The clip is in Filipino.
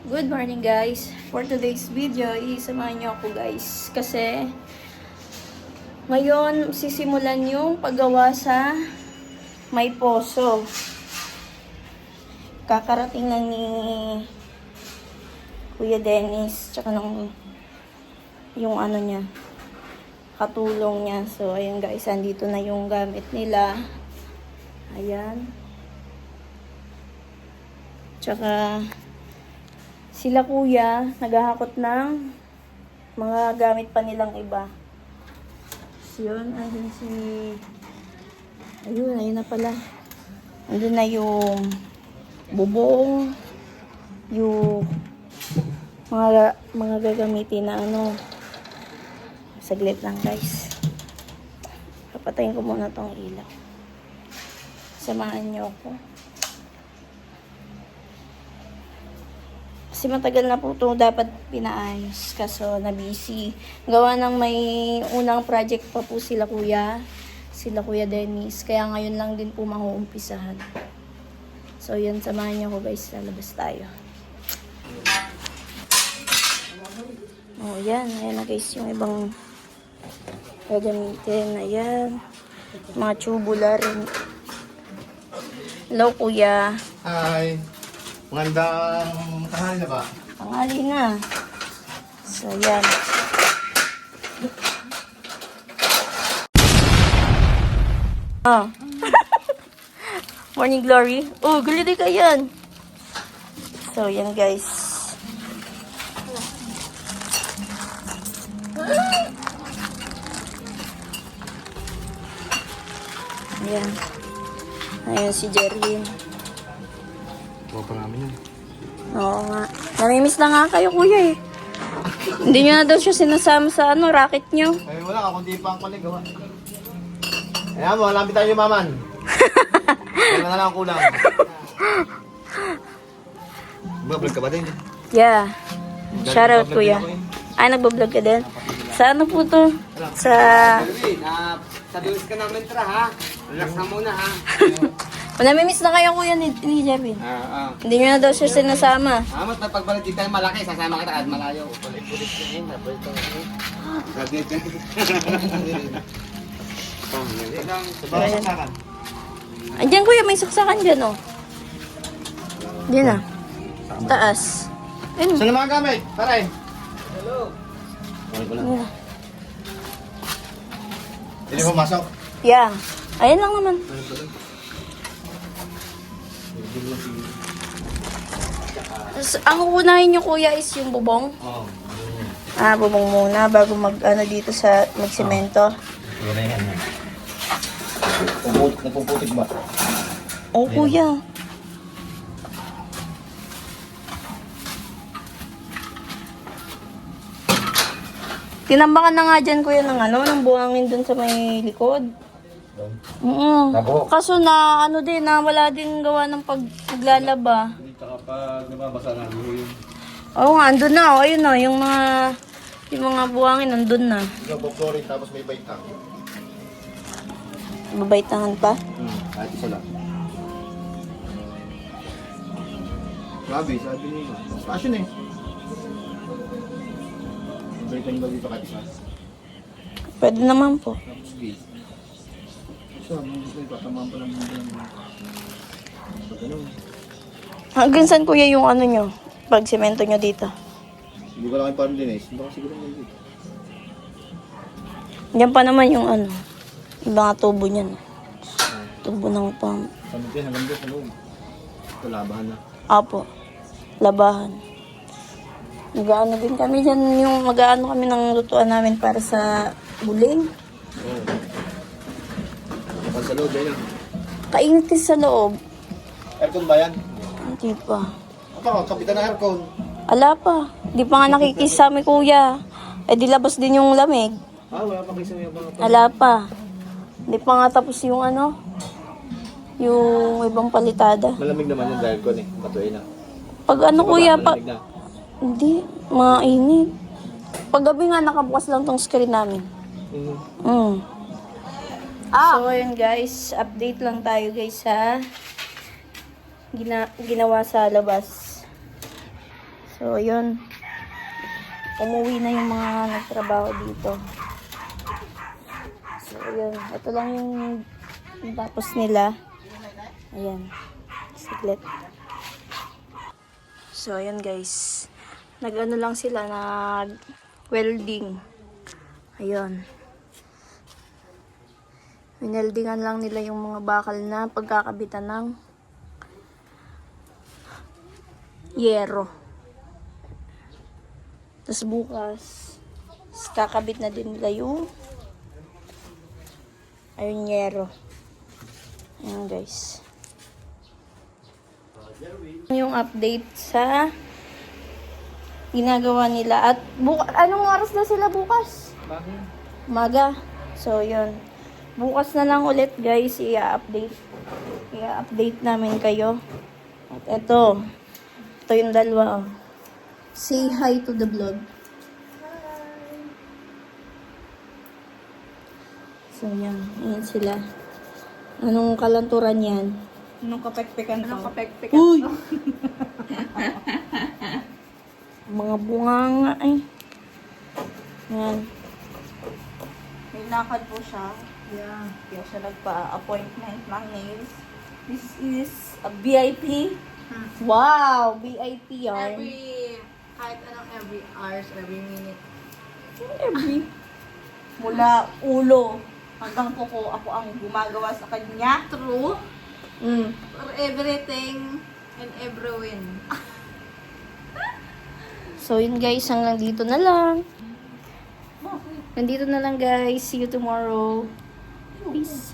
Good morning guys. For today's video, isamahan niyo ako guys. Kasi ngayon sisimulan yung paggawa sa may poso. Kakarating lang ni Kuya Dennis tsaka ng yung ano niya, katulong niya. So ayan guys, andito na yung gamit nila. Ayan. Tsaka sila kuya, naghahakot ng mga gamit pa nilang iba. So yun, andun si... Ayun na pala. Andun na yung bubong, yung mga gagamitin na ano. Saglit lang guys. Papatayin ko muna tong ilaw. Samahan niyo ako. Kasi matagal na po ito dapat pinaayos. Kaso na busy. Gawa ng may unang project pa po sila kuya. Sila Kuya Dennis. Kaya ngayon lang din po mauumpisahan. So yun, samahan niyo ko guys. Lalabas tayo. Oh yan. Ayan na guys yung ibang gagamitin. Ayan. Mga tubular rin. Hello kuya. Hi. Magandang tanghali na ba? Tanghali na. So, yan. Oh. Morning glory. Oh, gali ka yan. So, yan guys. Ayan. Ayan si Jerwin. Huwag pa namin yun. Oo nga. Namimiss na nga kayo, kuya eh. Hindi nyo na daw siya sinasama sa racket nyo. Eh wala ka, kundi pa ang paligawa. Ayan mo, lambi tayo yung maman. Kaya na lang ang kulang. Mag-vlog ka ba din? Yeah. Shoutout, kuya. Ay, nagbablog ka din? Sa ano po to? Sa... Sa dulos ka namin tra ha. Relax na muna ha. Namimiss na kayo, kuya ni Jerwin. Hindi nyo na daw siya sinasama. Amat na pagbalik dito tayo malaki, sasama kita kahit malayo. Pulit-pulit ka yun, nabulit ka yun. Graduate ka. Sabang saksakan. Andiyan, kuya, may saksakan dyan, oh. Diyan na. Taas. Ayun. Saan ang mga gamit? Taray. Hello. Ayun. Hindi mo masok. Yeah. Ayun lang naman. Ang uunahin nyo, kuya, is yung bubong. Oo. Bubong muna bago dito sa magsemento. Wala yan. Napuputik ba? Oh, kuya. Tinambakan na nga dyan, kuya, ng buhangin dun sa may likod. Kaso na, wala din gawa ng paglalaba. Tsaka pag nababasa na, yun. Oo nga, andun na. Ayun na, yung mga buhangin, andun na. Ikaw, boksorin, tapos may baitang. Babaitangan pa. Kahit isa lang. Grabe, sabi niya. Passion eh. Baitang ba dito kahit isa? Pwede naman po. Tapos gate. So, mga gusto yung tatamaan pa lang mga pag ganun. Hanggang saan, kuya, yung nyo? Pag semento nyo dito? Hindi ko lang yung parang dinis. Hindi ko siguro yung dito. Diyan pa naman yung yung mga tubo niyan. Tubo ng pump. Sabi ko hanggang doon sa loob. Ito, labahan na. Apo. Labahan. Mag-aano din kami dyan, mag-aano kami ng lutuan namin para sa buling. Oo. Kapag sa loob, yan. Kainitis sa loob. Aircon ba yan? Hindi pa. Apa, kapitan na aircon. Ala pa. Di pa nga nakikis sa amin, kuya. Di labas din yung lamig. Wala pa kisame yung mga Ala pa. Di pa nga tapos yung yung ibang palitada. Malamig naman yung aircon eh. Batuin na. Pag kuya, Malamig na. hindi, mainit. Pag gabi nga, nakabukas lang tong screen namin. So, ayun guys, update lang tayo guys sa ginawa sa labas. So, yun. Umuwi na yung mga nagtrabaho dito. So, yun. Ito lang yung tapos nila. Ayan. Siglit. So, ayan guys. Nag-ano lang sila, nag-welding. Ayun. Wineldingan lang nila yung mga bakal na pagkakabitan ng yero. Tapos bukas, kakabit na din nila yung ayun, yero. Ayan guys. Yung update sa ginagawa nila. At anong oras na sila bukas? Umaga. So, yun. Bukas na lang ulit guys, i-update namin kayo. At ito yung dalawa. Oh. Say hi to the vlog. So, yan. Ayan sila. Anong kalanturan yan? Anong kapekpekan to? Anong kapekpekan Uy! to? Mga bunganga ay. Yan. May lakad po siya. Yeah. Kaya siya nagpa-appointment ng nails. This is A VIP? Wow! VIP yarn. kahit anong every hours, every minute. Every. Mula ulo hanggang kuko, ako ang gumagawa sa kanya. True. For everything and everyone. So, yun guys. Hanggang dito na lang. Nandito na lang guys. See you tomorrow. Peace.